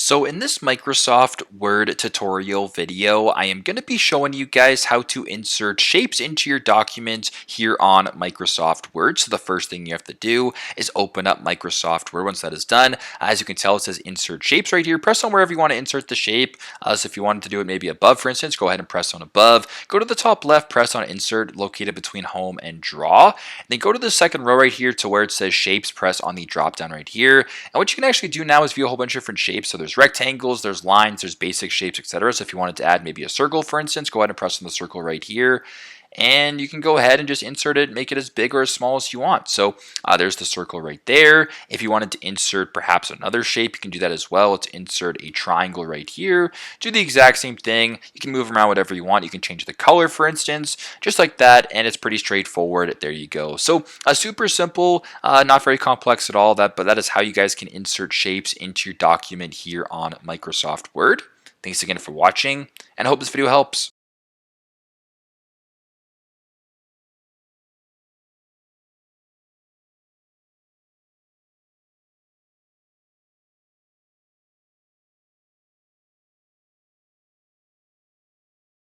So in this Microsoft Word tutorial video, I am going to be showing you guys how to insert shapes into your document here on Microsoft Word. So the first thing you have to do is open up Microsoft Word. Once that is done, as you can tell, it says insert shapes right here. Press on wherever you want to insert the shape. So if you wanted to do it maybe above, for instance, go ahead and press on above. Go to the top left, press on insert located between home and draw. Then go to the second row right here to where it says shapes, press on the drop down right here. And what you can actually do now is view a whole bunch of different shapes. So there's rectangles, there's lines, there's basic shapes, etc. So if you wanted to add maybe a circle, for instance, go ahead and press on the circle right here. And you can go ahead and just insert it, make it as big or as small as you want. So there's the circle right there. If you wanted to insert perhaps another shape, you can do that as well. Let's insert a triangle right here. Do the exact same thing. You can move around whatever you want. You can change the color, for instance, just like that. And it's pretty straightforward. There you go. So super simple, not very complex at all. But that is how you guys can insert shapes into your document here on Microsoft Word. Thanks again for watching, and I hope this video helps.